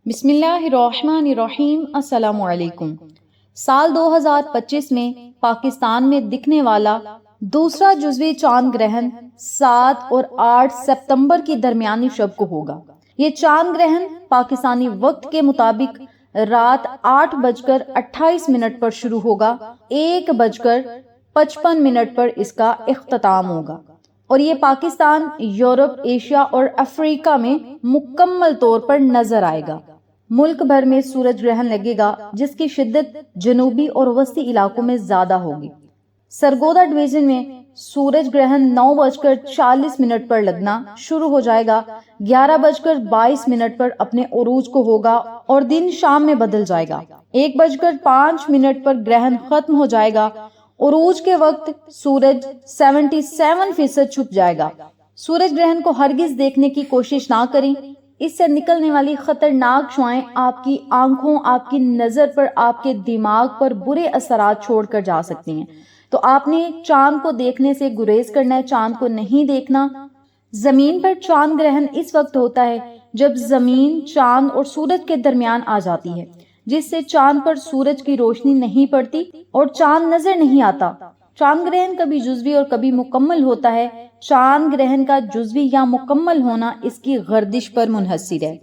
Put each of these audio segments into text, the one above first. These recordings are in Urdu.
بسم اللہ الرحمن الرحیم۔ السلام علیکم۔ سال 2025 میں پاکستان میں دکھنے والا دوسرا جزوی چاند گرہن 7 اور 8 ستمبر کی درمیانی شب کو ہوگا۔ یہ چاند گرہن پاکستانی وقت کے مطابق رات 8:28 پر شروع ہوگا، 1:55 پر اس کا اختتام ہوگا اور یہ پاکستان، یورپ، ایشیا اور افریقہ میں مکمل طور پر نظر آئے گا۔ ملک بھر میں سورج گرہن لگے گا جس کی شدت جنوبی اور وسطی علاقوں میں زیادہ ہوگی۔ سرگودا ڈویژن میں سورج گرہن 9:40 پر لگنا شروع ہو جائے گا، 11:22 پر اپنے عروج کو ہوگا اور دن شام میں بدل جائے گا۔ 1:05 پر گرہن ختم ہو جائے گا۔ عروج کے وقت سورج 77% چھپ جائے گا۔ سورج گرہن کو ہرگز دیکھنے کی کوشش نہ کریں، اس سے نکلنے والی خطرناک شعاعیں آپ کی آنکھوں، آپ کی نظر پر، آپ کے دماغ پر برے اثرات چھوڑ کر جا سکتی ہیں۔ تو آپ نے چاند کو دیکھنے سے گریز کرنا ہے، چاند کو نہیں دیکھنا۔ زمین پر چاند گرہن اس وقت ہوتا ہے جب زمین چاند اور سورج کے درمیان آ جاتی ہے، جس سے چاند پر سورج کی روشنی نہیں پڑتی اور چاند نظر نہیں آتا۔ چاند گرہن کبھی جزوی اور کبھی مکمل ہوتا ہے۔ چاند گرہن کا جزوی یا مکمل ہونا اس کی گردش پر منحصر ہے۔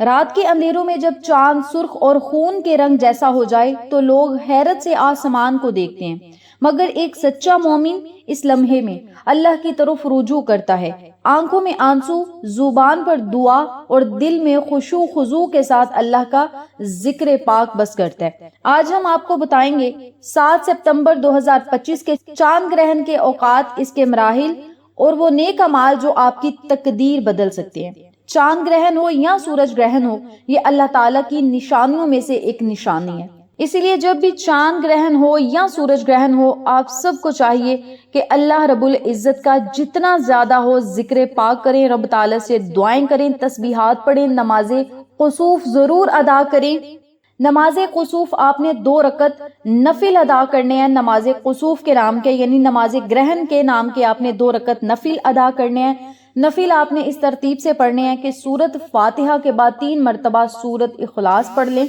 رات کے اندھیروں میں جب چاند سرخ اور خون کے رنگ جیسا ہو جائے تو لوگ حیرت سے آسمان کو دیکھتے ہیں، مگر ایک سچا مومن اس لمحے میں اللہ کی طرف رجوع کرتا ہے، آنکھوں میں آنسو، زبان پر دعا اور دل میں خشوع خضوع کے ساتھ اللہ کا ذکر پاک بس کرتا ہے۔ آج ہم آپ کو بتائیں گے 7 ستمبر 2025 کے چاند گرہن کے اوقات، اس کے مراحل اور وہ نیک اعمال جو آپ کی تقدیر بدل سکتے ہیں۔ چاند گرہن ہو یا سورج گرہن ہو، یہ اللہ تعالیٰ کی نشانیوں میں سے ایک نشانی ہے۔ اسی لیے جب بھی چاند گرہن ہو یا سورج گرہن ہو، آپ سب کو چاہیے کہ اللہ رب العزت کا جتنا زیادہ ہو ذکر پاک کریں، رب تعالیٰ سے دعائیں کریں، تسبیحات پڑھیں، نماز کسوف ضرور ادا کریں۔ نماز کسوف آپ نے 2 رکعت نفل ادا کرنے ہیں، نماز کسوف کے نام کے، یعنی نماز گرہن کے نام کے آپ نے 2 رکعت نفل ادا کرنے ہیں۔ نفل آپ نے اس ترتیب سے پڑھنے ہیں کہ سورت فاتحہ کے بعد 3 مرتبہ سورت اخلاص پڑھ لیں،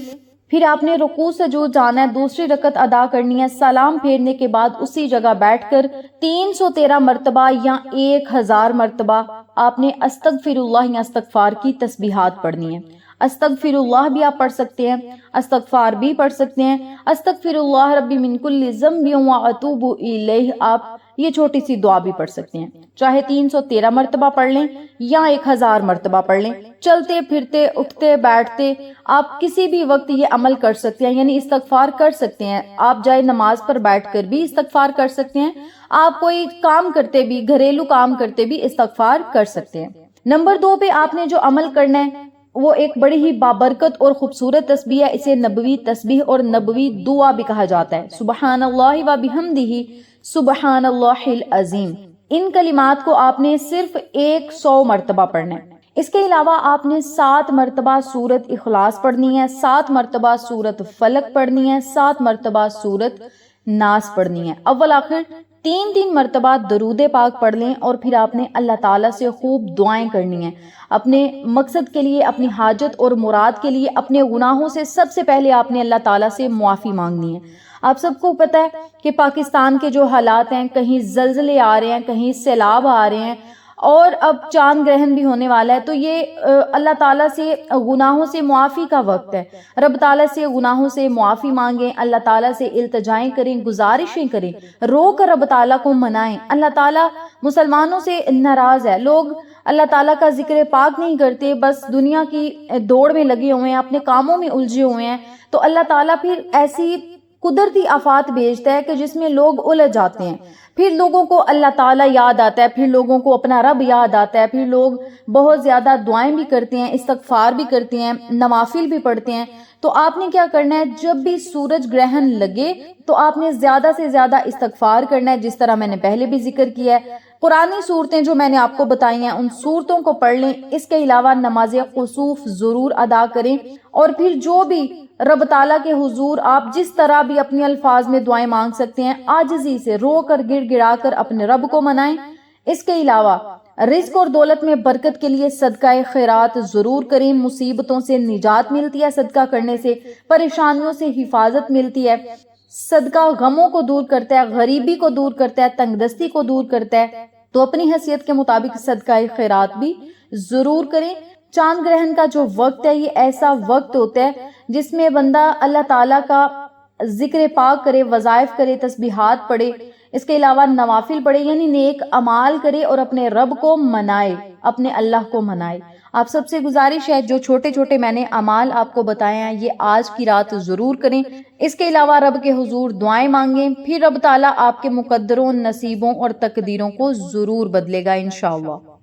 پھر آپ نے رکوع سجود جانا ہے، دوسری رکعت ادا کرنی ہے، سلام پھیرنے کے بعد اسی جگہ بیٹھ کر 313 مرتبہ یا 1000 مرتبہ آپ نے استغفر اللہ یا استغفار کی تسبیحات پڑھنی ہے۔ استغفر اللہ بھی آپ پڑھ سکتے ہیں، استغفار بھی پڑھ سکتے ہیں، استغفر اللہ ربی من کل ذنب واتوب الیہ آپ یہ چھوٹی سی دعا بھی پڑھ سکتے ہیں، چاہے 313 مرتبہ پڑھ لیں یا 1000 مرتبہ پڑھ لیں۔ چلتے پھرتے، اٹھتے بیٹھتے آپ کسی بھی وقت یہ عمل کر سکتے ہیں، یعنی استغفار کر سکتے ہیں۔ آپ جائے نماز پر بیٹھ کر بھی استغفار کر سکتے ہیں، آپ کوئی کام کرتے بھی، گھریلو کام کرتے بھی استغفار کر سکتے ہیں۔ نمبر 2 پہ آپ نے جو عمل کرنا ہے وہ ایک بڑی ہی بابرکت اور خوبصورت تسبیح ہے، اسے نبوی تسبیح اور نبوی دعا بھی کہا جاتا ہے۔ سبحان اللہ و بحمدہ سبحان اللہ العظیم، ان کلمات کو آپ نے صرف 100 مرتبہ پڑھنا ہے۔ اس کے علاوہ آپ نے 7 مرتبہ سورت اخلاص پڑھنی ہے، 7 مرتبہ سورت فلق پڑھنی ہے، 7 مرتبہ سورت ناس پڑھنی ہے۔ اول آخر 3 مرتبہ درود پاک پڑھ لیں اور پھر آپ نے اللہ تعالیٰ سے خوب دعائیں کرنی ہیں، اپنے مقصد کے لیے، اپنی حاجت اور مراد کے لیے، اپنے گناہوں سے سب سے پہلے آپ نے اللہ تعالیٰ سے معافی مانگنی ہے۔ آپ سب کو پتہ ہے کہ پاکستان کے جو حالات ہیں، کہیں زلزلے آ رہے ہیں، کہیں سیلاب آ رہے ہیں اور اب چاند گرہن بھی ہونے والا ہے، تو یہ اللہ تعالیٰ سے گناہوں سے معافی کا وقت ہے۔ رب تعالیٰ سے گناہوں سے معافی مانگیں، اللہ تعالیٰ سے التجائیں کریں، گزارشیں کریں، رو کر رب تعالیٰ کو منائیں۔ اللہ تعالیٰ مسلمانوں سے ناراض ہے، لوگ اللہ تعالیٰ کا ذکر پاک نہیں کرتے، بس دنیا کی دوڑ میں لگے ہوئے ہیں، اپنے کاموں میں الجھے ہوئے ہیں، تو اللہ تعالیٰ پھر ایسی قدرتی آفات بھیجتا ہے کہ جس میں لوگ الجھ جاتے ہیں، پھر لوگوں کو اللہ تعالیٰ یاد آتا ہے، پھر لوگوں کو اپنا رب یاد آتا ہے، پھر لوگ بہت زیادہ دعائیں بھی کرتے ہیں، استغفار بھی کرتے ہیں، نوافل بھی پڑھتے ہیں۔ تو آپ نے کیا کرنا ہے، جب بھی سورج گرہن لگے تو آپ نے زیادہ سے زیادہ استغفار کرنا ہے، جس طرح میں نے پہلے بھی ذکر کیا ہے۔ قرآنی صورتیں جو میں نے آپ کو بتائی ہیں ان صورتوں کو پڑھ لیں، اس کے علاوہ نماز کسوف ضرور ادا کریں، اور پھر جو بھی رب تعالیٰ کے حضور آپ جس طرح بھی اپنے الفاظ میں دعائیں مانگ سکتے ہیں، عاجزی سے رو کر گڑ گڑا کر اپنے رب کو منائیں۔ اس کے علاوہ رزق اور دولت میں برکت کے لیے صدقہ خیرات ضرور کریں. مصیبتوں سے نجات ملتی ہے صدقہ کرنے سے، پریشانیوں سے حفاظت ملتی ہے. صدقہ غموں کو دور کرتا ہے، غریبی کو دور کرتا ہے، تنگ دستی کو دور کرتا ہے. تو اپنی حیثیت کے مطابق صدقہ خیرات بھی ضرور کریں. چاند گرہن کا جو وقت ہے یہ ایسا وقت ہوتا ہے جس میں بندہ اللہ تعالیٰ کا ذکر پاک کرے، وظائف کرے، تسبیحات پڑھے، اس کے علاوہ نوافل پڑھے، یعنی نیک اعمال کرے اور اپنے رب کو منائے، اپنے اللہ کو منائے. آپ سب سے گزارش ہے جو چھوٹے چھوٹے میں نے اعمال آپ کو بتائے ہیں یہ آج کی رات ضرور کریں. اس کے علاوہ رب کے حضور دعائیں مانگیں، پھر رب تعالیٰ آپ کے مقدروں، نصیبوں اور تقدیروں کو ضرور بدلے گا انشاءاللہ.